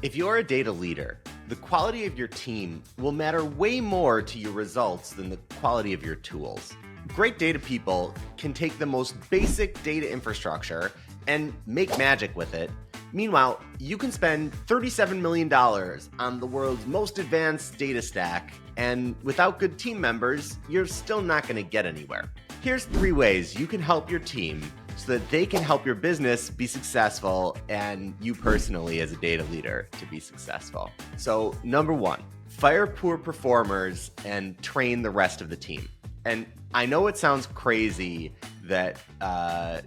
If you're a data leader, the quality of your team will matter way more to your results than the quality of your tools. Great data people can take the most basic data infrastructure and make magic with it. Meanwhile, you can spend $37 million on the world's most advanced data stack, and without good team members, you're still not going to get anywhere. Here's 3 ways you can help your team so that they can help your business be successful and you personally as a data leader to be successful. So number 1, fire poor performers and train the rest of the team. And I know it sounds crazy that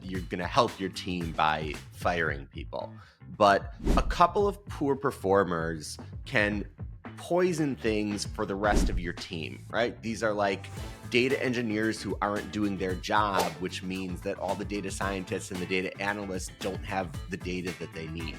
you're going to help your team by firing people, but a couple of poor performers can poison things for the rest of your team, right? These are like data engineers who aren't doing their job, which means that all the data scientists and the data analysts don't have the data that they need.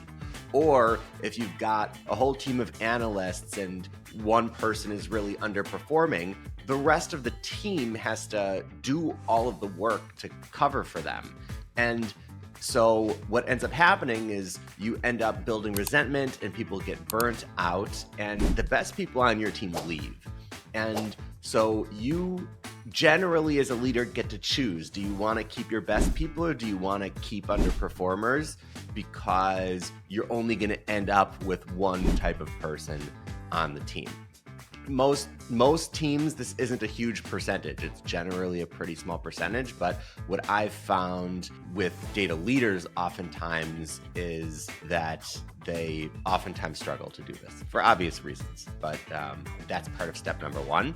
Or if you've got a whole team of analysts and one person is really underperforming, the rest of the team has to do all of the work to cover for them. And so what ends up happening is you end up building resentment and people get burnt out and the best people on your team leave. And so you generally as a leader get to choose. Do you want to keep your best people or do you want to keep underperformers? Because you're only going to end up with one type of person on the team. Most teams, this isn't a huge percentage. It's generally a pretty small percentage, but what I've found with data leaders oftentimes is that they oftentimes struggle to do this for obvious reasons, but that's part of step number 1.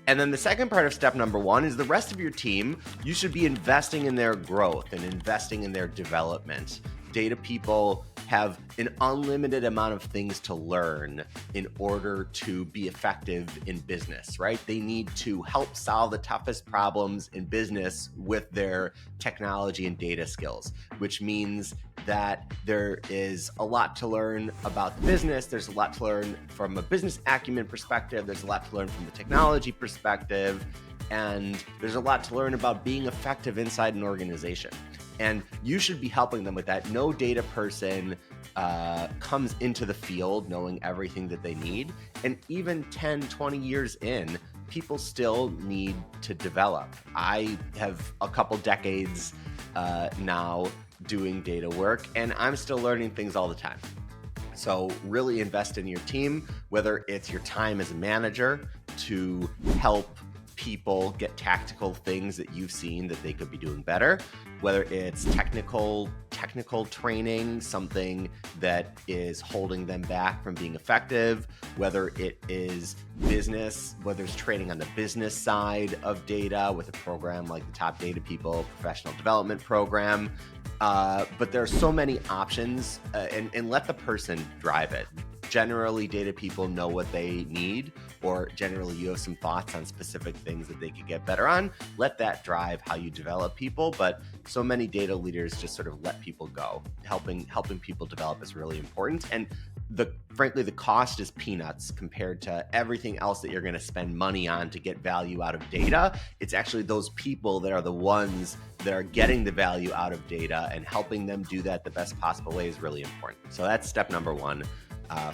And then the second part of step number 1 is the rest of your team, you should be investing in their growth and investing in their development. Data people have an unlimited amount of things to learn in order to be effective in business, right? They need to help solve the toughest problems in business with their technology and data skills, which means that there is a lot to learn about the business. There's a lot to learn from a business acumen perspective. There's a lot to learn from the technology perspective. And there's a lot to learn about being effective inside an organization. And you should be helping them with that. No data person comes into the field knowing everything that they need. And even 10, 20 years in, people still need to develop. I have a couple decades now doing data work, and I'm still learning things all the time. So really invest in your team, whether it's your time as a manager to help people get tactical things that you've seen that they could be doing better, whether it's technical training, something that is holding them back from being effective, whether it is business, whether it's training on the business side of data with a program like the Top Data People Professional Development Program. But there are so many options and let the person drive it. Generally, data people know what they need, or generally you have some thoughts on specific things that they could get better on. Let that drive how you develop people. But so many data leaders just sort of let people go. Helping people develop is really important. And frankly, the cost is peanuts compared to everything else that you're going to spend money on to get value out of data. It's actually those people that are the ones that are getting the value out of data, and helping them do that the best possible way is really important. So that's step number 1.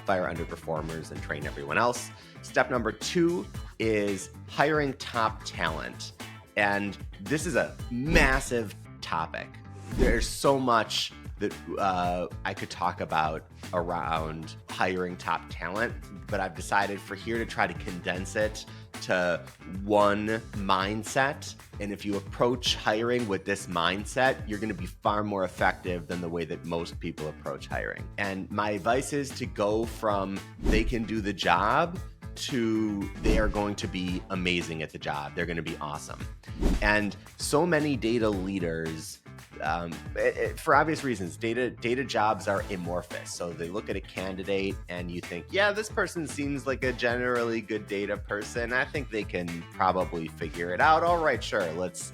Fire underperformers and train everyone else. Step number 2 is hiring top talent. And this is a massive topic. There's so much that I could talk about around hiring top talent, but I've decided for here to try to condense it to one mindset. And if you approach hiring with this mindset, you're going to be far more effective than the way that most people approach hiring. And my advice is to go from they can do the job to they are going to be amazing at the job. They're going to be awesome. And so many data leaders, for obvious reasons, data jobs are amorphous. So they look at a candidate and you think, yeah, this person seems like a generally good data person. I think they can probably figure it out. All right, sure, let's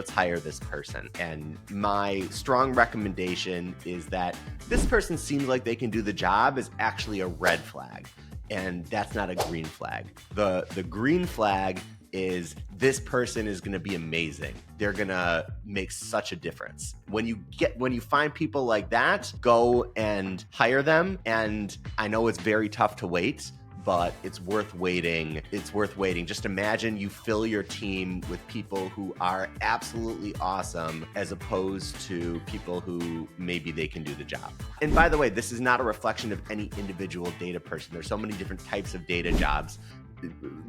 hire this person. And my strong recommendation is that this person seems like they can do the job is actually a red flag. And that's not a green flag. The green flag is this person is going to be amazing. They're going to make such a difference. When you find people like that, go and hire them. And I know it's very tough to wait, but it's worth waiting. It's worth waiting. Just imagine you fill your team with people who are absolutely awesome as opposed to people who maybe they can do the job. And by the way, this is not a reflection of any individual data person. There's so many different types of data jobs.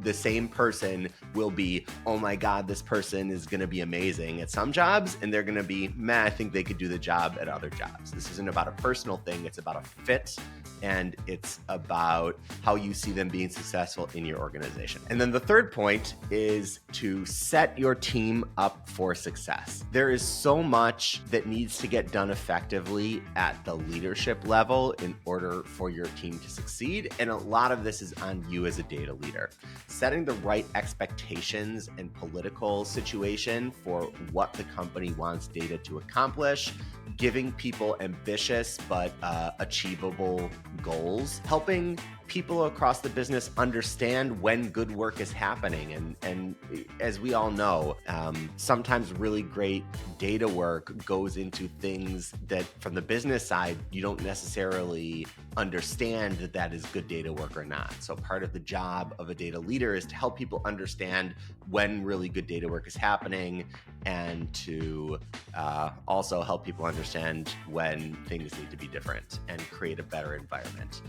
The same person will be, oh my God, this person is going to be amazing at some jobs, and they're going to be, meh, I think they could do the job at other jobs. This isn't about a personal thing. It's about a fit, and it's about how you see them being successful in your organization. And then the third point is to set your team up for success. There is so much that needs to get done effectively at the leadership level in order for your team to succeed. And a lot of this is on you as a data leader. Setting the right expectations and political situation for what the company wants data to accomplish, giving people ambitious but achievable goals, helping people across the business understand when good work is happening. And as we all know, sometimes really great data work goes into things that from the business side, you don't necessarily understand that that is good data work or not. So part of the job of a data leader is to help people understand when really good data work is happening, and to also help people understand when things need to be different and create a better environment.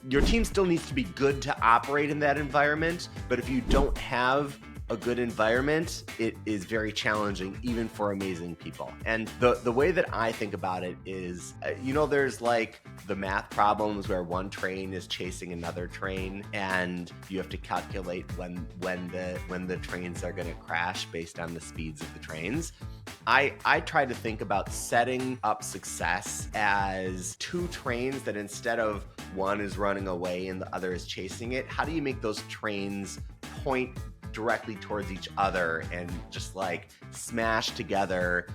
Your team still needs to be good to operate in that environment, but if you don't have a good environment, it is very challenging even for amazing people. And the way that I think about it is, there's like the math problems where one train is chasing another train, and you have to calculate when the trains are going to crash based on the speeds of the trains. I try to think about setting up success as two trains that instead of one is running away and the other is chasing it, how do you make those trains point directly towards each other and just like smash together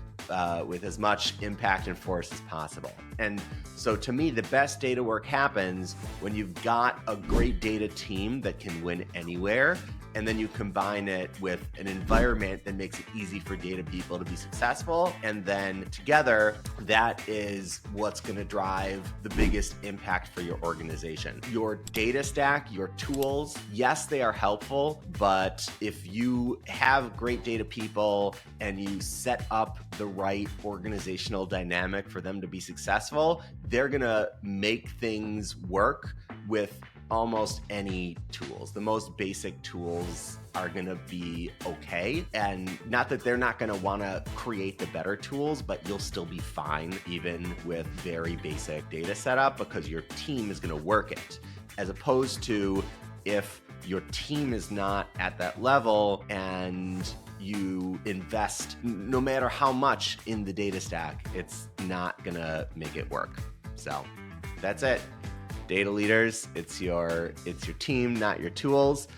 with as much impact and force as possible? And so to me, the best data work happens when you've got a great data team that can win anywhere, and then you combine it with an environment that makes it easy for data people to be successful. And then together, that is what's going to drive the biggest impact for your organization. Your data stack, your tools, yes, they are helpful, but if you have great data people and you set up the right organizational dynamic for them to be successful, they're going to make things work with almost any tools. The most basic tools are going to be okay. And not that they're not going to want to create the better tools, but you'll still be fine even with very basic data setup because your team is going to work it. As opposed to if your team is not at that level and you invest no matter how much in the data stack, it's not going to make it work. So that's it. Data leaders, it's your team, not your tools.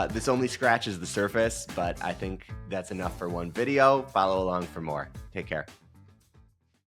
This only scratches the surface, but I think that's enough for one video. Follow along for more. Take care.